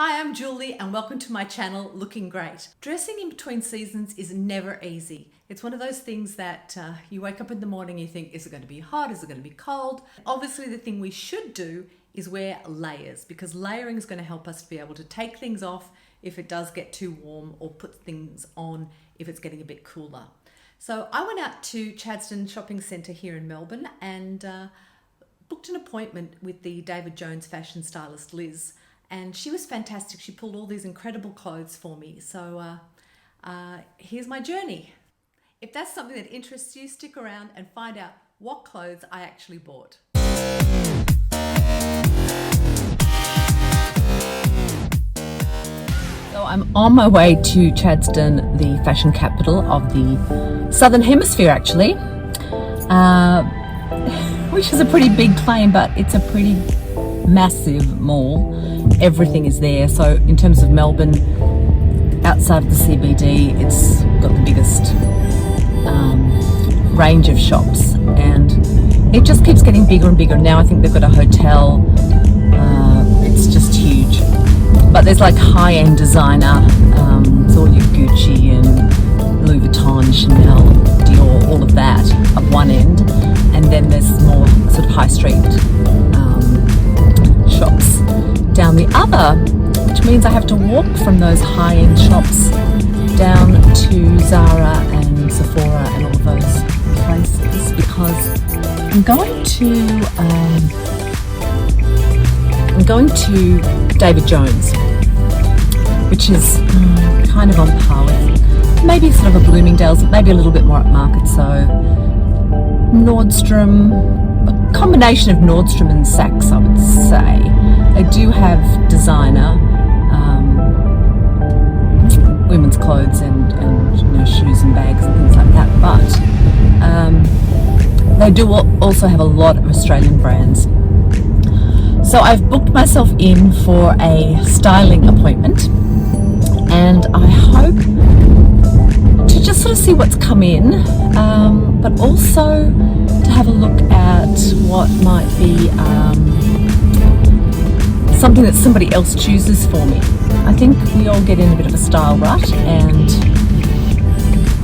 Hi, I'm Julie and welcome to my channel, Looking Great. Dressing in between seasons is never easy. It's one of those things that you wake up in the morning and you think, is it going to be hot? Is it going to be cold? Obviously, the thing we should do is wear layers, because layering is going to help us to be able to take things off if it does get too warm, or put things on if it's getting a bit cooler. So I went out to Chadstone Shopping Centre here in Melbourne and booked an appointment with the David Jones fashion stylist Liz. And she was fantastic. She pulled all these incredible clothes for me. So here's my journey. If that's something that interests you, stick around and find out what clothes I actually bought. So I'm on my way to Chadstone, the fashion capital of the Southern Hemisphere, actually, which is a pretty big claim, but it's a pretty massive mall. Everything is there. So in terms of Melbourne, outside of the CBD, it's got the biggest range of shops, and it just keeps getting bigger and bigger. Now I think they've got a hotel. It's just huge. But there's like high-end designer, it's all your Gucci and Louis Vuitton, Chanel, Dior, all of that at one end, and then there's more sort of high street shops down the other, which means I have to walk from those high-end shops down to Zara and Sephora and all of those places, because I'm going to David Jones, which is kind of on par with maybe sort of a Bloomingdale's, maybe a little bit more upmarket. So Nordstrom, a combination of Nordstrom and Saks, I would say. They do have designer women's clothes and shoes and bags and things like that, but they do also have a lot of Australian brands. So I've booked myself in for a styling appointment, and I hope to just sort of see what's come in, but also to have a look at what might be something that somebody else chooses for me. I think we all get in a bit of a style rut and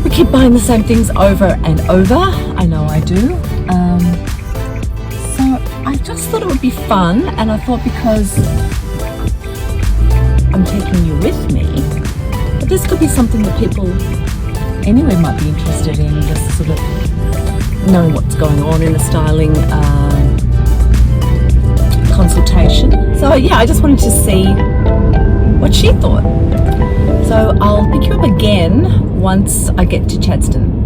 we keep buying the same things over and over. I know I do. So I just thought it would be fun, and I thought, because I'm taking you with me, but this could be something that people anyway might be interested in, just sort of knowing what's going on in a styling consultation. So yeah, I just wanted to see what she thought. So I'll pick you up again once I get to Chadstone.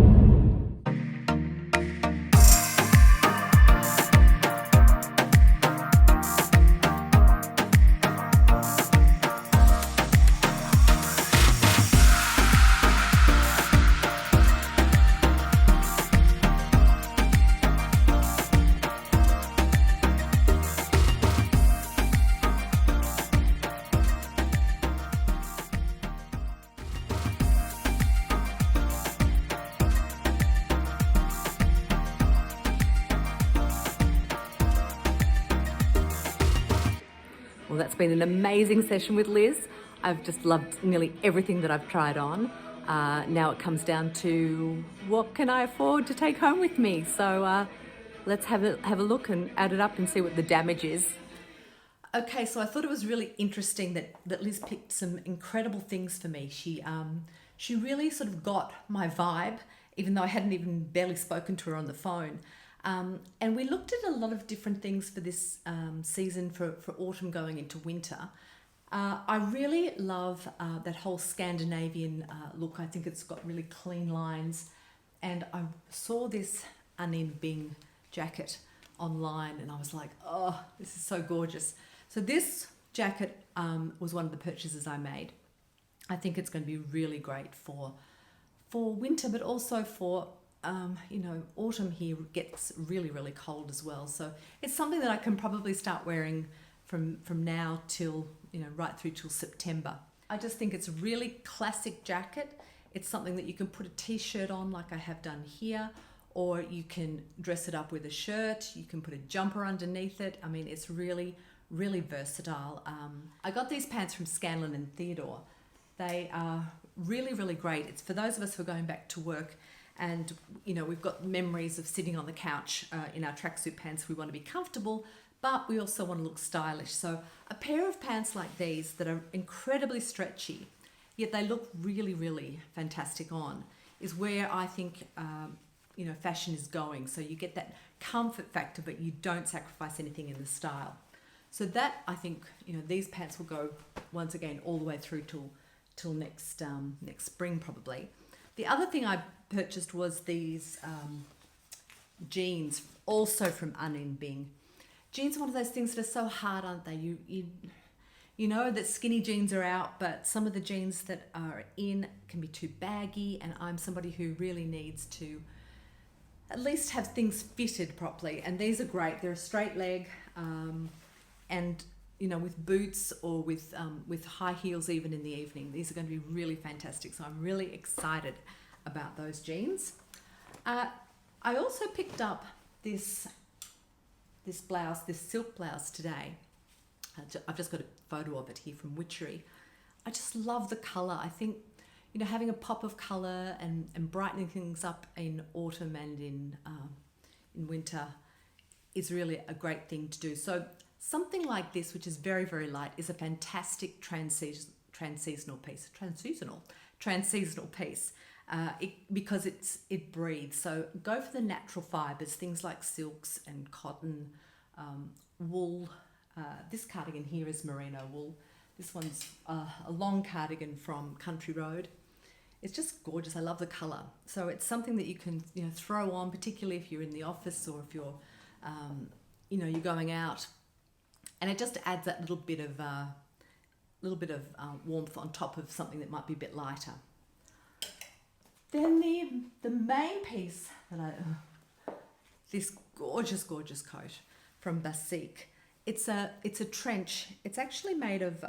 Well, that's been an amazing session with Liz. I've just loved nearly everything that I've tried on. Now it comes down to, what can I afford to take home with me? So let's have a look and add it up and see what the damage is. Okay, so I thought it was really interesting that Liz picked some incredible things for me. She really sort of got my vibe, even though I hadn't even barely spoken to her on the phone. And we looked at a lot of different things for this season, for autumn going into winter. I really love that whole Scandinavian look. I think it's got really clean lines. And I saw this Untitled Chapter jacket online and I was like, oh, this is so gorgeous. So this jacket was one of the purchases I made. I think it's going to be really great for winter, but also for autumn here gets really, really cold as well. So it's something that I can probably start wearing from now till, right through till September. I just think it's a really classic jacket. It's something that you can put a t-shirt on like I have done here, or you can dress it up with a shirt. You can put a jumper underneath it. I mean, it's really, really versatile. I got these pants from Scanlon and Theodore. They are really, really great. It's for those of us who are going back to work and, you know, we've got memories of sitting on the couch in our tracksuit pants. We want to be comfortable, but we also want to look stylish. So a pair of pants like these that are incredibly stretchy, yet they look really, really fantastic on, is where I think, you know, fashion is going. So you get that comfort factor, but you don't sacrifice anything in the style. So that, I think, you know, these pants will go once again all the way through till next spring probably. The other thing I purchased was these jeans, also from Bing. Jeans are one of those things that are so hard, aren't they? You know that skinny jeans are out, but some of the jeans that are in can be too baggy, and I'm somebody who really needs to at least have things fitted properly. And these are great. They're a straight leg, and you know, with boots or with high heels even in the evening. These are going to be really fantastic. So I'm really excited about those jeans. I also picked up this blouse, this silk blouse today. I've just got a photo of it here from Witchery. I just love the colour. I think, you know, having a pop of colour and brightening things up in autumn and in winter is really a great thing to do. So something like this, which is very, very light, is a fantastic transseasonal piece. Because it breathes. So go for the natural fibres, things like silks and cotton, wool. This cardigan here is merino wool. This one's a long cardigan from Country Road. It's just gorgeous. I love the colour. So it's something that you can, you know, throw on, particularly if you're in the office or if you're, you know, you're going out, and it just adds that little bit of warmth on top of something that might be a bit lighter. Then the main piece that this gorgeous coat from Basique. It's a trench. It's actually made of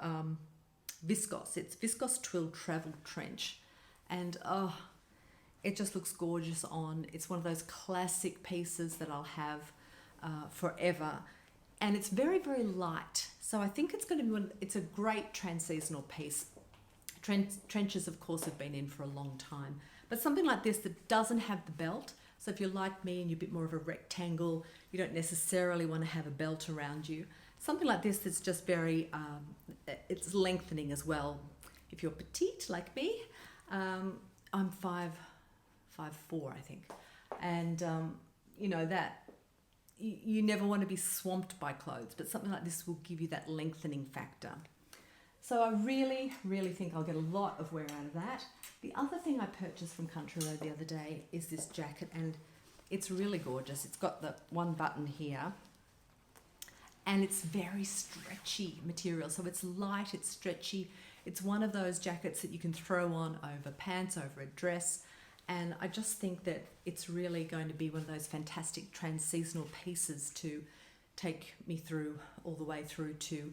viscose. It's viscose twill travel trench, and it just looks gorgeous on. It's one of those classic pieces that I'll have forever, and it's very, very light. So I think it's going to be it's a great transseasonal piece. Trenches, of course, have been in for a long time, but something like this that doesn't have the belt. So if you're like me and you're a bit more of a rectangle, you don't necessarily want to have a belt around you. Something like this that's just very, it's lengthening as well. If you're petite like me, I'm 5'4", I think. And, you know, that you never want to be swamped by clothes, but something like this will give you that lengthening factor. So I really, really think I'll get a lot of wear out of that. The other thing I purchased from Country Road the other day is this jacket, and it's really gorgeous. It's got the one button here, and it's very stretchy material. So it's light, it's stretchy. It's one of those jackets that you can throw on over pants, over a dress. And I just think that it's really going to be one of those fantastic trans-seasonal pieces to take me through all the way through to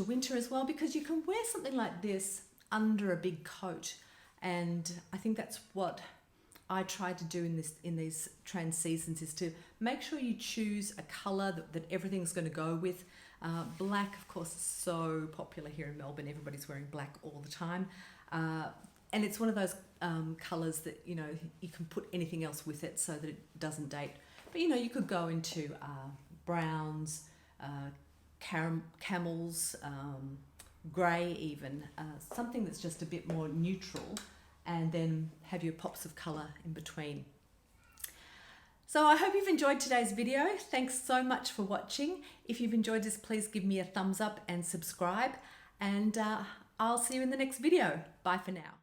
winter as well, because you can wear something like this under a big coat. And I think that's what I try to do in these trans seasons, is to make sure you choose a colour that everything's going to go with. Black, of course, is so popular here in Melbourne. Everybody's wearing black all the time. And it's one of those colours that, you know, you can put anything else with it so that it doesn't date. But, you know, you could go into browns, camels, grey even, something that's just a bit more neutral, and then have your pops of colour in between. So I hope you've enjoyed today's video. Thanks so much for watching. If you've enjoyed this, please give me a thumbs up and subscribe, and I'll see you in the next video. Bye for now.